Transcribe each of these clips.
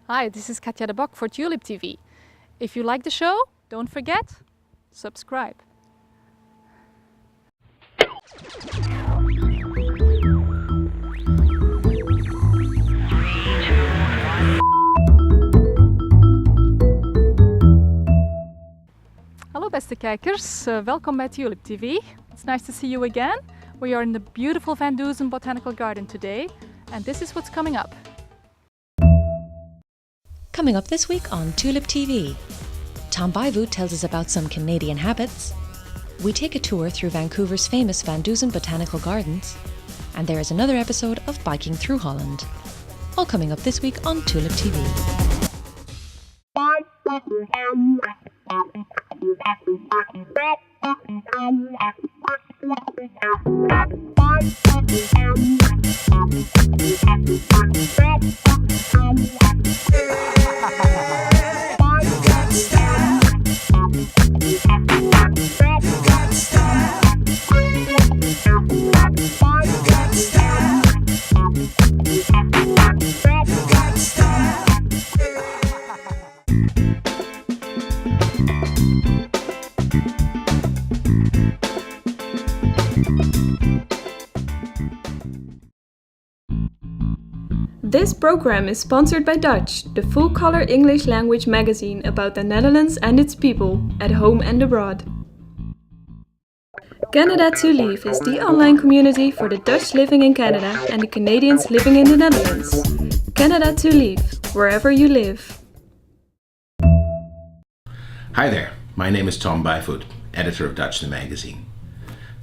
Hi, this is Katja de Bok for TulipTV. If you like the show, don't forget, subscribe. Hallo beste kijkers, welkom bij TulipTV. It's nice to see you again. We are in the beautiful VanDusen Botanical Garden today, and this is what's coming up. Coming up this week on TulipTV, Tom Bijvoet tells us about some Canadian habits, we take a tour through Vancouver's famous VanDusen Botanical Gardens, and there is another episode of Biking Through Holland. All coming up this week on TulipTV. This program is sponsored by Dutch, the full-color English language magazine about the Netherlands and its people, at home and abroad. Canada to Leave is the online community for the Dutch living in Canada and the Canadians living in the Netherlands. Canada to Leave, wherever you live. Hi there, my name is Tom Bijvoet, editor of Dutch the magazine.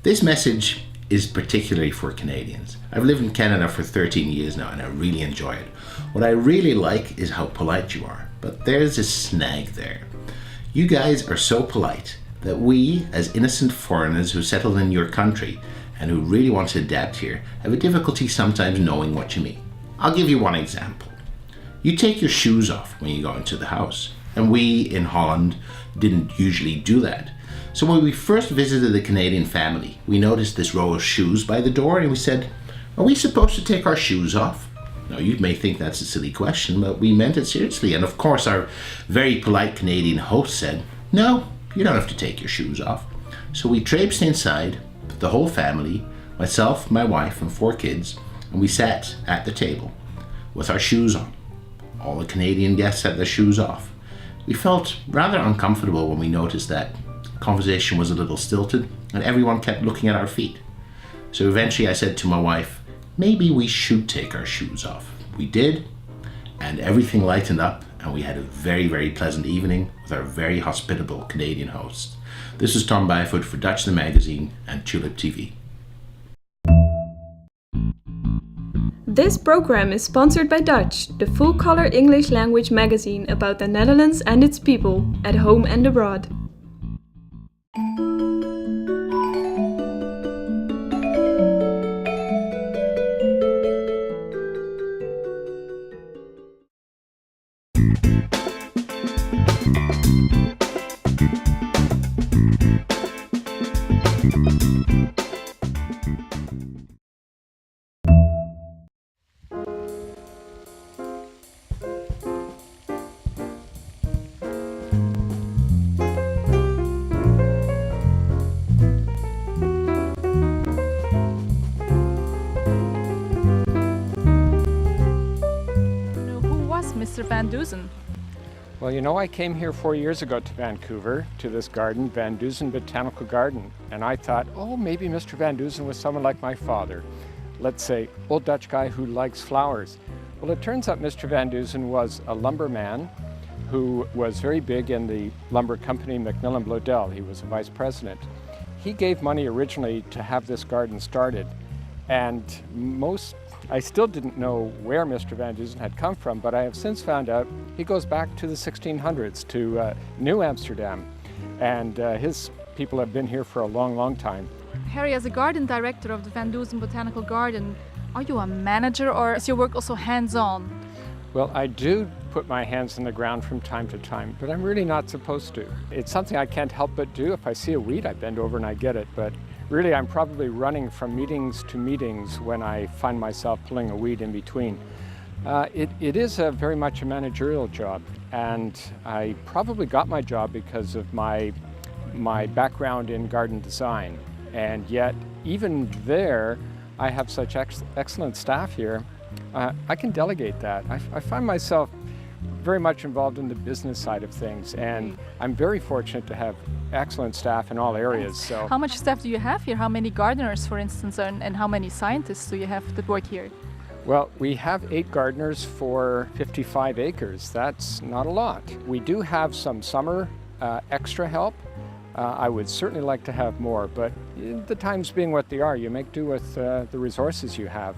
This message is particularly for Canadians. I've lived in Canada for 13 years now and I really enjoy it. What I really like is how polite you are, but there's a snag there. You guys are so polite that we, as innocent foreigners who settled in your country and who really want to adapt here, have a difficulty sometimes knowing what you mean. I'll give you one example. You take your shoes off when you go into the house, and we in Holland didn't usually do that. So when we first visited the Canadian family, we noticed this row of shoes by the door and we said, are we supposed to take our shoes off? Now you may think that's a silly question, but we meant it seriously. And of course our very polite Canadian host said, no, you don't have to take your shoes off. So we traipsed inside, the whole family, myself, my wife and 4 kids, and we sat at the table with our shoes on. All the Canadian guests had their shoes off. We felt rather uncomfortable when we noticed that conversation was a little stilted and everyone kept looking at our feet. So eventually I said to my wife, maybe we should take our shoes off. We did, and everything lightened up and we had a very, very pleasant evening with our very hospitable Canadian hosts. This is Tom Bijvoet for Dutch the magazine and TulipTV. This program is sponsored by Dutch, the full-color English language magazine about the Netherlands and its people, at home and abroad. Mr. VanDusen. Well, you know, I came here 4 years ago to Vancouver, to this garden, VanDusen Botanical Garden, and I thought, oh, maybe Mr. VanDusen was someone like my father. Let's say, old Dutch guy who likes flowers. Well, it turns out Mr. VanDusen was a lumberman who was very big in the lumber company Macmillan Bloedel. He was a vice president. He gave money originally to have this garden started, and I still didn't know where Mr. VanDusen had come from, but I have since found out he goes back to the 1600s, to New Amsterdam, and his people have been here for a long, long time. Harry, as a garden director of the VanDusen Botanical Garden, are you a manager or is your work also hands-on? Well, I do put my hands in the ground from time to time, but I'm really not supposed to. It's something I can't help but do. If I see a weed, I bend over and I get it, but really I'm probably running from meetings to meetings when I find myself pulling a weed in between. It is very much a managerial job, and I probably got my job because of my background in garden design. And yet, even there, I have such excellent staff here. I can delegate that. I find myself very much involved in the business side of things, and I'm very fortunate to have excellent staff in all areas. So, how much staff do you have here? How many gardeners, for instance, and how many scientists do you have that work here? well, we have 8 gardeners for 55 acres. That's not a lot. We do have some summer extra help. I would certainly like to have more, but the times being what they are, you make do with the resources you have.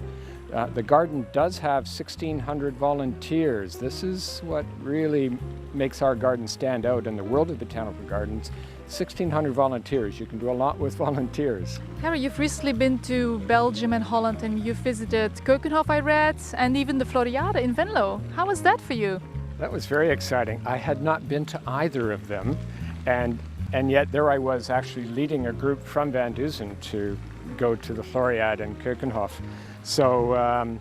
The garden does have 1,600 volunteers. This is what really makes our garden stand out in the world of botanical gardens. 1,600 volunteers. You can do a lot with volunteers. Harry, you've recently been to Belgium and Holland, and you've visited Keukenhof, I read, and even the Floriade in Venlo. How was that for you? That was very exciting. I had not been to either of them, and yet there I was actually leading a group from VanDusen to go to the Floriade and Keukenhof. So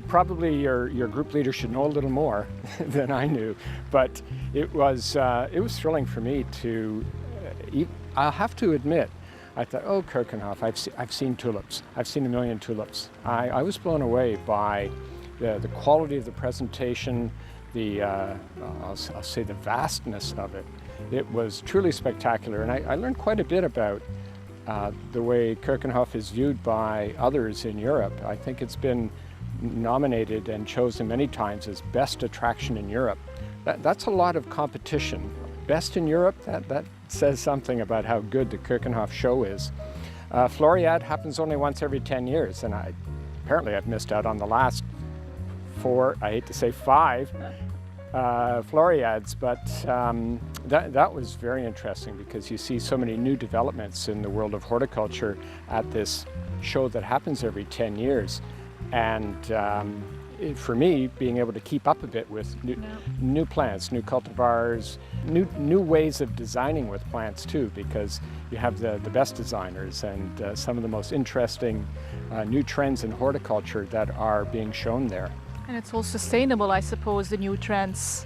probably your group leader should know a little more than I knew, but it was thrilling for me to. I'll have to admit, I thought, oh, Keukenhof, I've seen tulips. I've seen a million tulips. I was blown away by the quality of the presentation, I'll say the vastness of it. It was truly spectacular, and I learned quite a bit about the way Keukenhof is viewed by others in Europe. I think it's been nominated and chosen many times as best attraction in Europe. That's a lot of competition. Best in Europe, that says something about how good the Keukenhof show is. Floriade happens only once every 10 years, and apparently I've missed out on the last 4, I hate to say 5, Floriades, but that was very interesting because you see so many new developments in the world of horticulture at this show that happens every 10 years. And for me, being able to keep up a bit with new plants, new cultivars, new ways of designing with plants too, because you have the best designers and some of the most interesting new trends in horticulture that are being shown there. And it's all sustainable, I suppose, the new trends.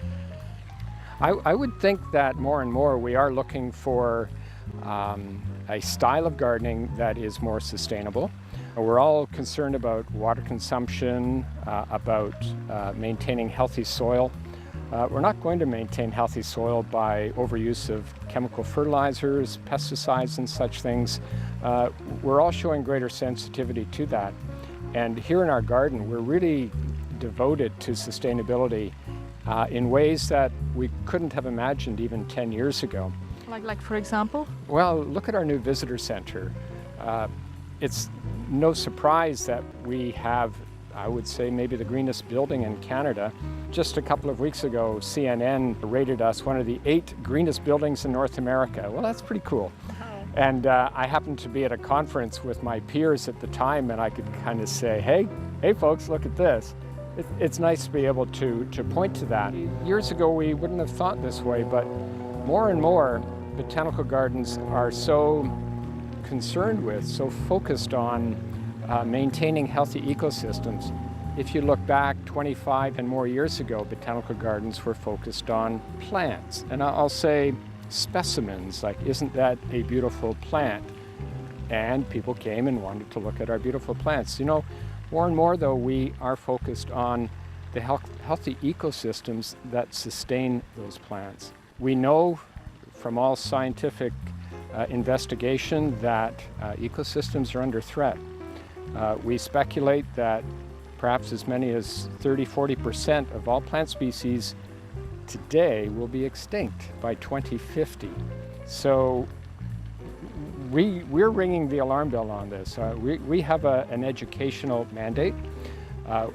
I would think that more and more we are looking for a style of gardening that is more sustainable. We're all concerned about water consumption, about maintaining healthy soil. We're not going to maintain healthy soil by overuse of chemical fertilizers, pesticides, and such things. We're all showing greater sensitivity to that. And here in our garden, we're really devoted to sustainability in ways that we couldn't have imagined even 10 years ago. Like for example? Well, look at our new visitor center. It's no surprise that we have, I would say, maybe the greenest building in Canada. Just a couple of weeks ago, CNN rated us one of the 8 greenest buildings in North America. Well, that's pretty cool. And I happened to be at a conference with my peers at the time, and I could kind of say, hey folks, look at this. It's nice to be able to point to that. Years ago, we wouldn't have thought this way, but more and more botanical gardens are so concerned with, so focused on maintaining healthy ecosystems. If you look back 25 and more years ago, botanical gardens were focused on plants. And I'll say specimens, like, isn't that a beautiful plant? And people came and wanted to look at our beautiful plants. You know, more and more, though, we are focused on the healthy ecosystems that sustain those plants. We know from all scientific investigation that ecosystems are under threat. We speculate that perhaps as many as 30–40% of all plant species today will be extinct by 2050. So we're ringing the alarm bell on this. We have an educational mandate.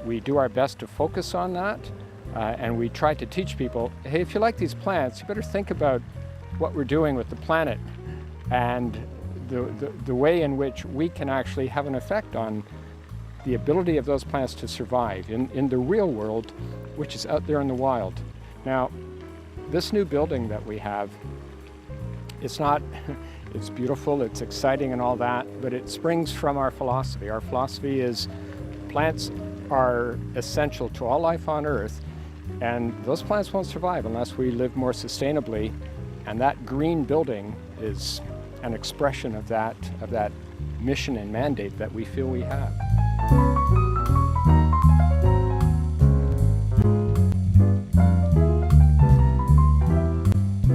We do our best to focus on that, and we try to teach people, hey, if you like these plants, you better think about what we're doing with the planet and the way in which we can actually have an effect on the ability of those plants to survive in the real world, which is out there in the wild. Now, this new building that we have, it's beautiful, it's exciting and all that, but it springs from our philosophy. Our philosophy is plants are essential to all life on Earth, and those plants won't survive unless we live more sustainably, and that green building is an expression of that mission and mandate that we feel we have.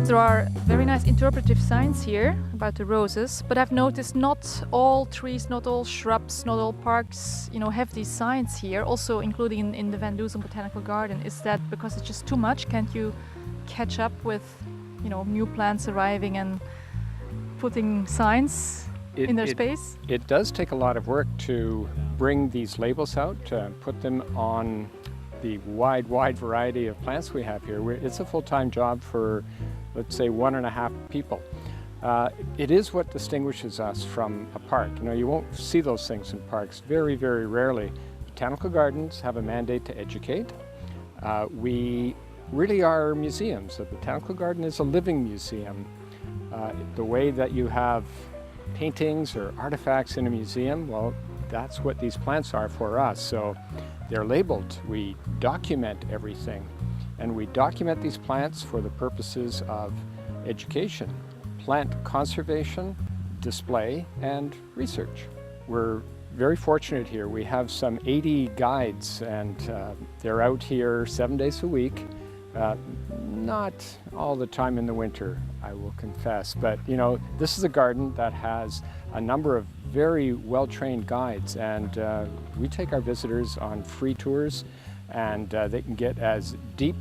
There are very nice interpretive signs here about the roses, but I've noticed not all trees, not all shrubs, not all parks, have these signs here, also including in the VanDusen Botanical Garden. Is that because it's just too much? Can't you catch up with, new plants arriving and putting signs in their space? It does take a lot of work to bring these labels out, put them on the wide variety of plants we have here. It's a full-time job for, let's say, 1.5 people. It is what distinguishes us from a park. You won't see those things in parks very, very rarely. Botanical gardens have a mandate to educate. We really are museums. The Botanical Garden is a living museum. The way that you have paintings or artifacts in a museum, well, that's what these plants are for us. So they're labeled. We document everything. And we document these plants for the purposes of education, plant conservation, display, and research. We're very fortunate here. We have some 80 guides, and they're out here 7 days a week. Not all the time in the winter, I will confess, but this is a garden that has a number of very well-trained guides, and we take our visitors on free tours, and they can get as deep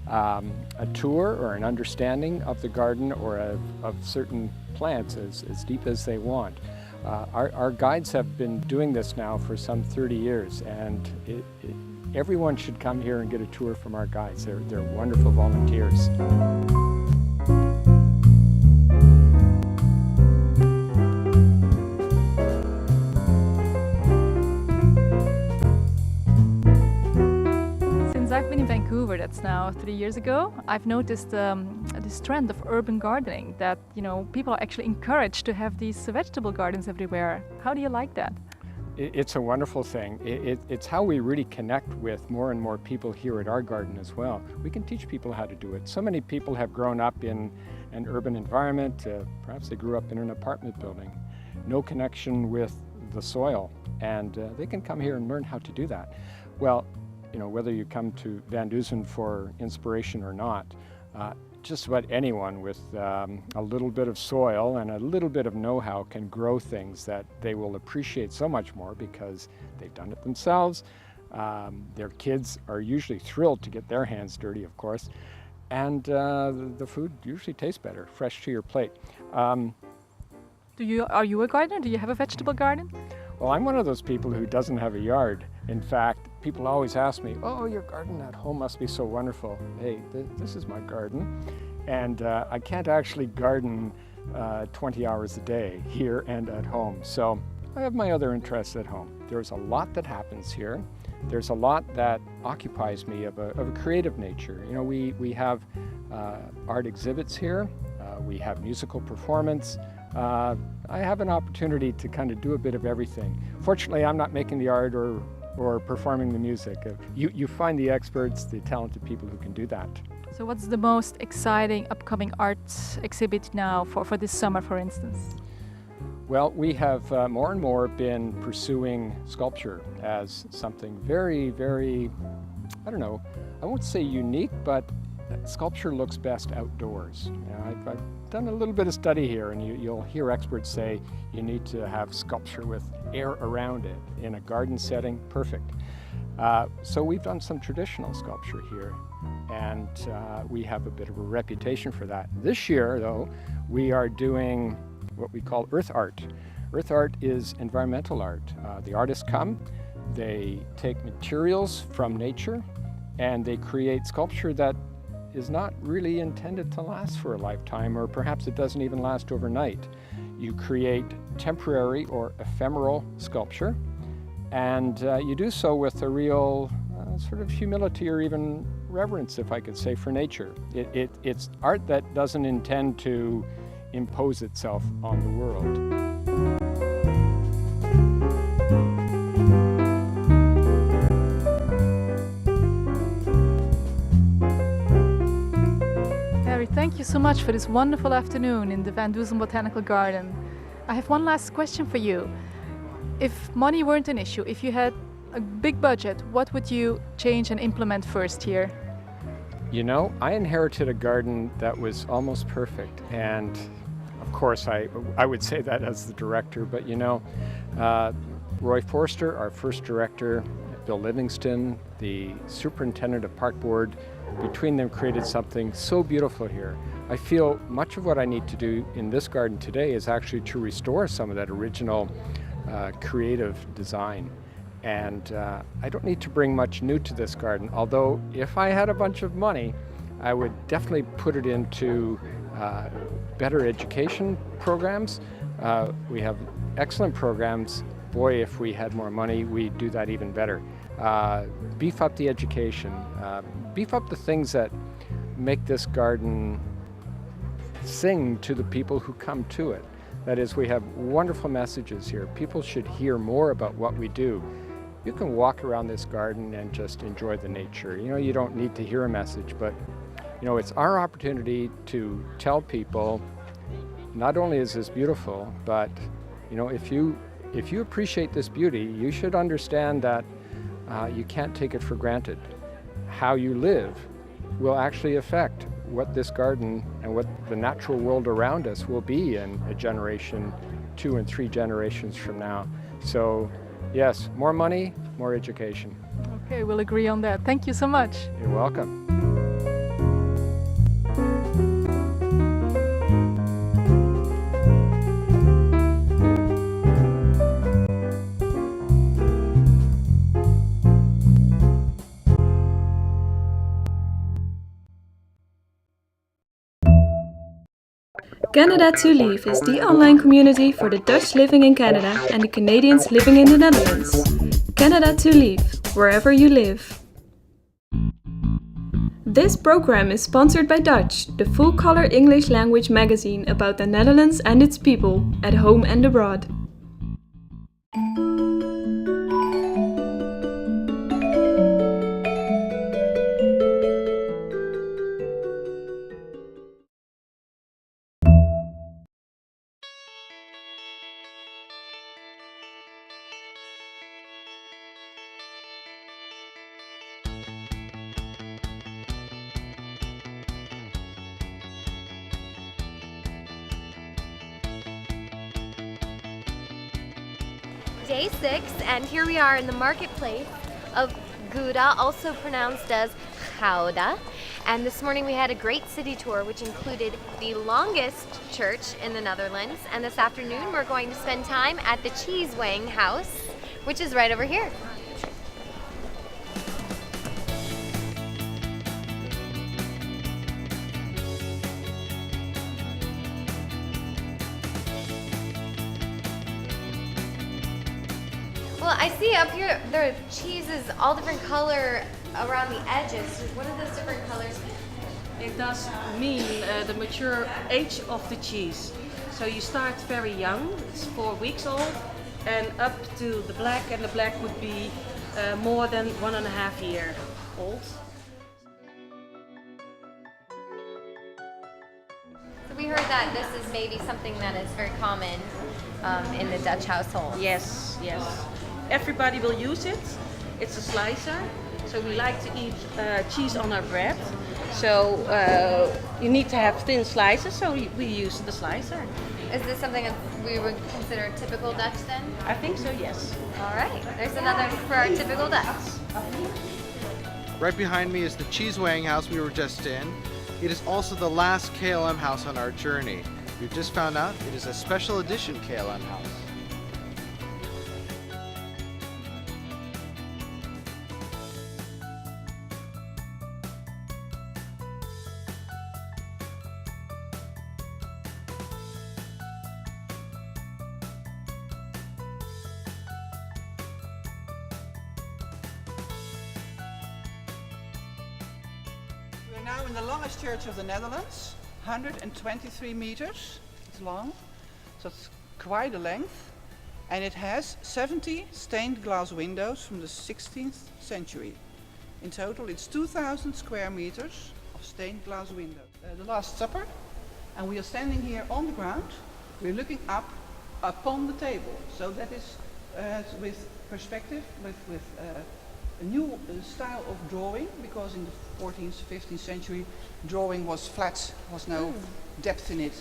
a tour or an understanding of the garden or of certain plants as deep as they want. Our guides have been doing this now for some 30 years, and everyone should come here and get a tour from our guides. They're wonderful volunteers. Since I've been in Vancouver, that's now 3 years ago, I've noticed this trend of urban gardening, that people are actually encouraged to have these vegetable gardens everywhere. How do you like that? It's a wonderful thing. It's how we really connect with more and more people here at our garden as well. We can teach people how to do it. So many people have grown up in an urban environment. Perhaps they grew up in an apartment building. No connection with the soil. And they can come here and learn how to do that. Well, whether you come to VanDusen for inspiration or not, just about anyone with a little bit of soil and a little bit of know-how can grow things that they will appreciate so much more because they've done it themselves. Their kids are usually thrilled to get their hands dirty, of course, and the food usually tastes better, fresh to your plate. Are you a gardener? Do you have a vegetable garden? Well, I'm one of those people who doesn't have a yard. In fact, people always ask me, "Oh, your garden at home must be so wonderful." Hey, this is my garden, and I can't actually garden 20 hours a day here and at home. So I have my other interests at home. There's a lot that happens here. There's a lot that occupies me of a creative nature. We have art exhibits here. We have musical performance. I have an opportunity to kind of do a bit of everything. Fortunately, I'm not making the art or performing the music. You find the experts, the talented people who can do that. So what's the most exciting upcoming art exhibit now for this summer, for instance? Well, we have more and more been pursuing sculpture as something very, very, I won't say unique, but sculpture looks best outdoors. I've done a little bit of study here, and you'll hear experts say you need to have sculpture with air around it in a garden setting. Perfect. So we've done some traditional sculpture here, and we have a bit of a reputation for that. This year, though, we are doing what we call earth art. Earth art is environmental art. The artists come, they take materials from nature, and they create sculpture that is not really intended to last for a lifetime, or perhaps it doesn't even last overnight. You create temporary or ephemeral sculpture, and you do so with a real sort of humility or even reverence, if I could say, for nature. It's art that doesn't intend to impose itself on the world. Thank you so much for this wonderful afternoon in the VanDusen Botanical Garden. I have one last question for you. If money weren't an issue, if you had a big budget, what would you change and implement first here? You know, I inherited a garden that was almost perfect, and of course I would say that as the director, but you know, Roy Forster, our first director, Bill Livingston, the superintendent of Park Board, between them created something so beautiful here. I feel much of what I need to do in this garden today is actually to restore some of that original creative design. And I don't need to bring much new to this garden, although if I had a bunch of money, I would definitely put it into better education programs. We have excellent programs. Boy, if we had more money, we'd do that even better. Beef up the education, beef up the things that make this garden sing to the people who come to it. That is, we have wonderful messages here. People should hear more about what we do. You can walk around this garden and just enjoy the nature. You know, you don't need to hear a message, but you know, it's our opportunity to tell people, not only is this beautiful, but you know, if you appreciate this beauty, you should understand that you can't take it for granted. How you live will actually affect what this garden and what the natural world around us will be in a generation, 2 and 3 generations from now. So yes, more money, more education. Okay, we'll agree on that. Thank you so much. You're welcome. Canada to Leave is the online community for the Dutch living in Canada and the Canadians living in the Netherlands. Canada to Leave, wherever you live. This program is sponsored by Dutch, the full-color English language magazine about the Netherlands and its people, at home and abroad. Day 6, and here we are in the marketplace of Gouda, also pronounced as Gouda. And this morning we had a great city tour, which included the longest church in the Netherlands. And this afternoon we're going to spend time at the cheese weighing house, which is right over here. Well, I see up here there are cheeses all different color around the edges. What do those different colors mean? It does mean the mature age of the cheese. So you start very young, it's 4 weeks old, and up to the black, and the black would be more than 1.5 years old. So we heard that this is maybe something that is very common in the Dutch household. Yes, yes. Everybody will use it. It's a slicer. So we like to eat cheese on our bread. So you need to have thin slices, so we use the slicer. Is this something that we would consider typical Dutch then? I think so, yes. All right, there's another for our typical Dutch. Right behind me is the cheese weighing house we were just in. It is also the last KLM house on our journey. We've just found out it is a special edition KLM house. We're now in the longest church of the Netherlands, 123 meters it's long, so it's quite a length, and it has 70 stained glass windows from the 16th century. In total it's 2,000 square meters of stained glass windows. the Last Supper, and we are standing here on the ground. We're looking up upon the table, so that is with perspective, with a new style of drawing, because in the 14th, 15th century, drawing was flat, was no depth in it.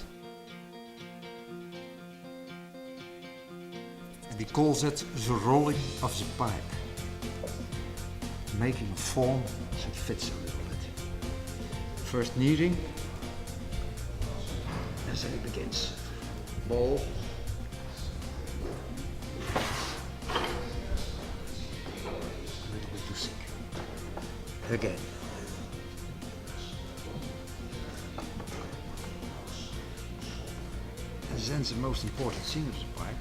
And he calls it the rolling of the pipe, making a form so it fits a little bit. First kneading, and then he begins. Ball. A little bit too thick. Again. And then the most important thing of the pipe,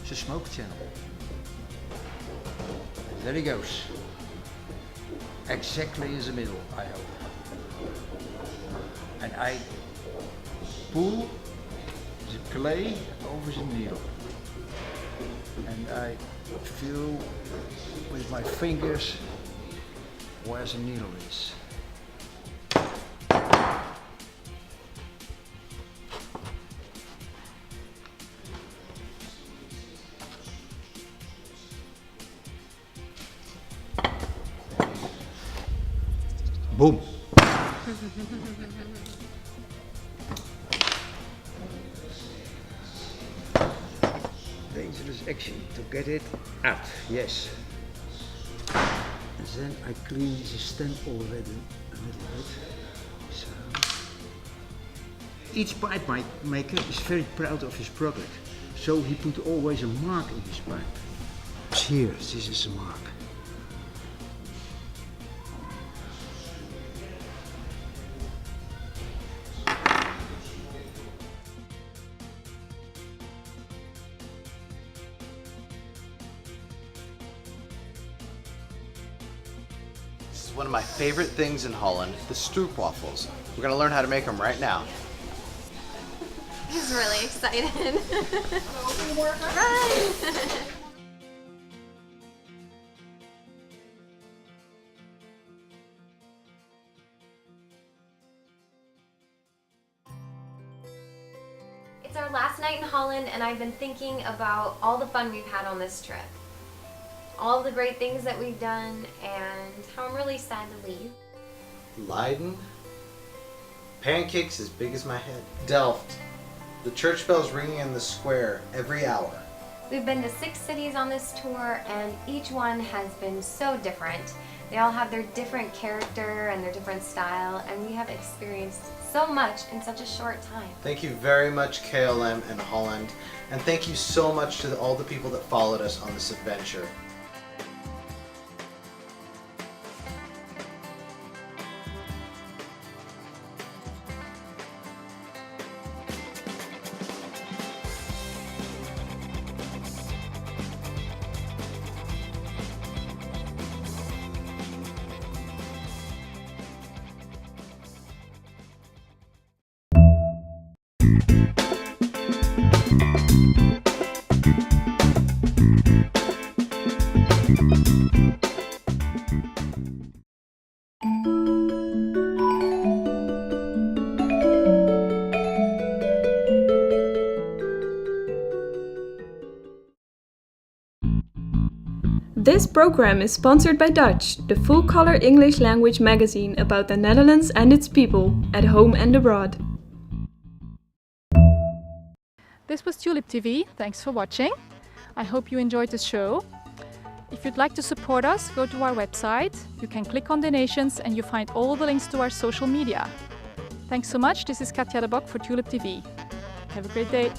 the smoke channel. And there he goes. Exactly in the middle, I hope. And I pull the clay over the needle. And I feel with my fingers where the needle is. Boom. Dangerous action to get it out, yes. And then I clean the stem already a little bit. So each pipe maker is very proud of his product, so he put always a mark in his pipe. Here, this is a mark. This is one of my favorite things in Holland, the stroopwafels. We're gonna learn how to make them right now. He's really excited. Run! It's our last night in Holland, and I've been thinking about all the fun we've had on this trip. All the great things that we've done, and how I'm really sad to leave. Leiden, pancakes as big as my head. Delft, the church bells ringing in the square every hour. We've been to 6 cities on this tour, and each one has been so different. They all have their different character and their different style, and we have experienced so much in such a short time. Thank you very much, KLM and Holland, and thank you so much to all the people that followed us on this adventure. This program is sponsored by Dutch, the full-color English language magazine about the Netherlands and its people, at home and abroad. This was TulipTV. Thanks for watching. I hope you enjoyed the show. If you'd like to support us, go to our website. You can click on donations and you find all the links to our social media. Thanks so much. This is Katja de Bok for TulipTV. Have a great day.